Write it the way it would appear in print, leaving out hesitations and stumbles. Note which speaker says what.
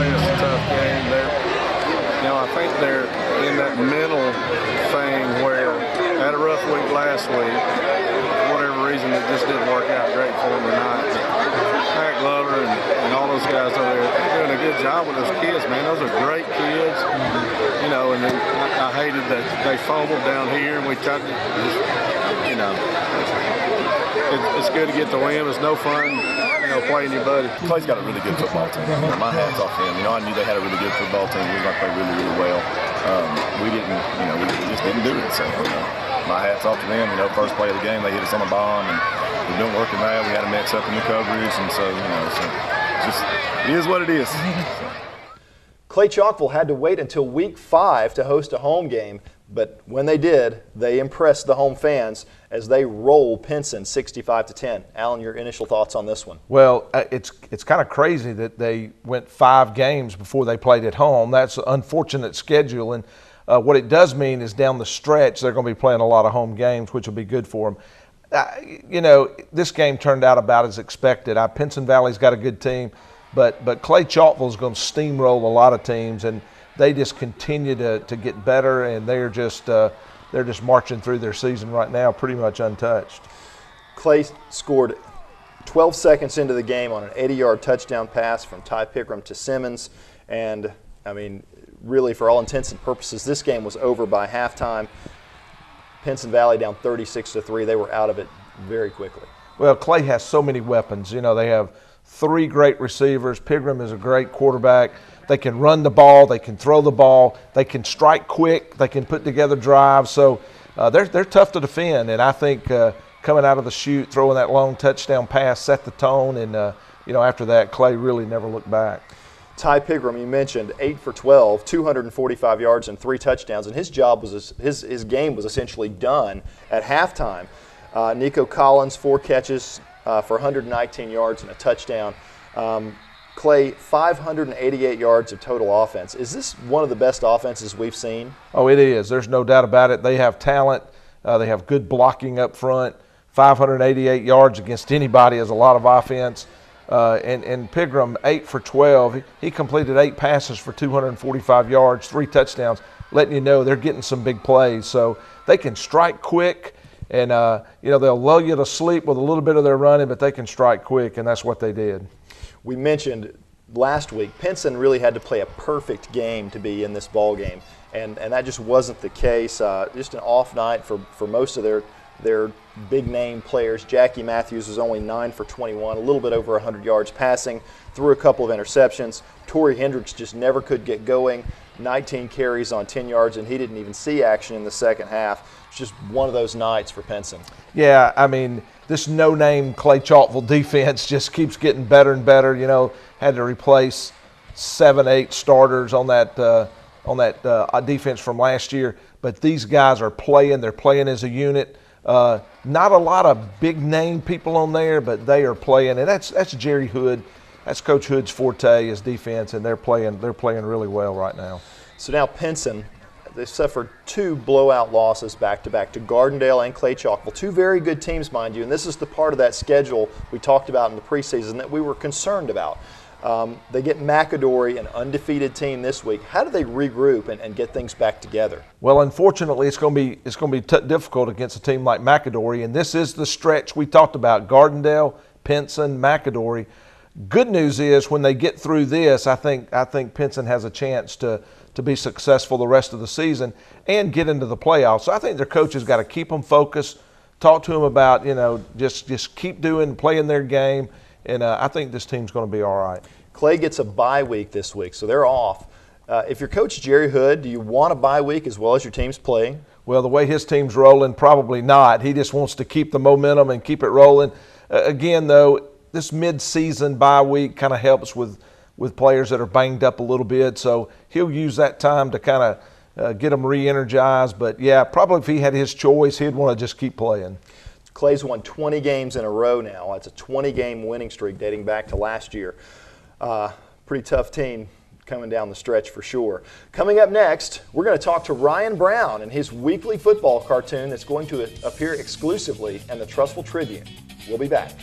Speaker 1: play us a tough game. I think they're in that mental thing where had a rough week last week. For whatever reason, it just didn't work out great for them tonight. Matt Glover and all those guys over there, they're doing a good job with those kids, man. Those are great kids. And then I hated that they fumbled down here, and we tried to just, it's good to get the win. It's no fun, playing your buddy.
Speaker 2: Clay's got a really good football team. My hat's off to him. I knew they had a really good football team. We were going to play really, really well. We didn't, we just didn't do it. So, my hat's off to them. First play of the game, they hit us on a bomb, and we didn't work in that. We had a mix up in the coverage, and so, it is what it is.
Speaker 3: Clay-Chalkville had to wait until week 5 to host a home game, but when they did, they impressed the home fans as they roll Pinson 65-10. Alan, your initial thoughts on this one?
Speaker 4: Well, it's kind of crazy that they went 5 games before they played at home. That's an unfortunate schedule, and what it does mean is down the stretch they're going to be playing a lot of home games, which will be good for them. This game turned out about as expected. Pinson Valley's got a good team, but Clay-Chalkville is going to steamroll a lot of teams, and they just continue to get better, and they're just marching through their season right now pretty much untouched.
Speaker 3: Clay scored 12 seconds into the game on an 80-yard touchdown pass from Ty Pickram to Simmons, and really for all intents and purposes, this game was over by halftime. Pinson Valley down 36-3. They were out of it very quickly.
Speaker 4: Well, Clay has so many weapons. They have 3 great receivers. Pickram is a great quarterback. They can run the ball. They can throw the ball. They can strike quick. They can put together drives. So they're tough to defend. And I think coming out of the chute, throwing that long touchdown pass set the tone. And, after that, Clay really never looked back.
Speaker 3: Ty Pickram, you mentioned, 8 for 12, 245 yards and 3 touchdowns. And his job was his game was essentially done at halftime. Nico Collins, 4 catches for 119 yards and a touchdown. Clay, 588 yards of total offense. Is this one of the best offenses we've seen?
Speaker 4: Oh, it is. There's no doubt about it. They have talent. They have good blocking up front. 588 yards against anybody is a lot of offense. And Pickram, 8 for 12. He completed 8 passes for 245 yards, 3 touchdowns, letting you know they're getting some big plays. So they can strike quick, and they'll lull you to sleep with a little bit of their running, but they can strike quick, and that's what they did.
Speaker 3: We mentioned last week, Pinson really had to play a perfect game to be in this ball game, and that just wasn't the case. Just an off night for most of their big-name players. Jackie Matthews was only 9 for 21, a little bit over 100 yards passing, threw a couple of interceptions. Torrey Hendricks just never could get going, 19 carries on 10 yards, and he didn't even see action in the second half. It's just one of those nights for Pinson.
Speaker 4: Yeah, this no-name Clay-Chalkville defense just keeps getting better and better. Had to replace 7-8 starters on that defense from last year. But these guys are playing. They're playing as a unit. Not a lot of big-name people on there, but they are playing. And that's Jerry Hood. That's Coach Hood's forte is defense, and they're playing really well right now.
Speaker 3: So now Pinson, they suffered 2 blowout losses back-to-back to Gardendale and Clay-Chalkville. 2 very good teams, mind you, and this is the part of that schedule we talked about in the preseason that we were concerned about. They get McAdory, an undefeated team this week. How do they regroup and get things back together?
Speaker 4: Well, unfortunately, it's going to be difficult against a team like McAdory, and this is the stretch we talked about: Gardendale, Pinson, McAdory. Good news is when they get through this, I think Pinson has a chance to be successful the rest of the season and get into the playoffs. So I think their coaches got to keep them focused, talk to them about just keep playing their game, and I think this team's going to be all right.
Speaker 3: Clay gets a bye week this week, so they're off. If you're Coach Jerry Hood, do you want a bye week as well as your team's playing?
Speaker 4: Well, the way his team's rolling, probably not. He just wants to keep the momentum and keep it rolling. Again, though, this mid-season bye week kind of helps with players that are banged up a little bit, so he'll use that time to kind of get them re-energized. But, yeah, probably if he had his choice, he'd want to just keep playing.
Speaker 3: Clay's won 20 games in a row now. That's a 20-game winning streak dating back to last year. Pretty tough team coming down the stretch for sure. Coming up next, we're going to talk to Ryan Brown and his weekly football cartoon that's going to appear exclusively in the Trussville Tribune. We'll be back.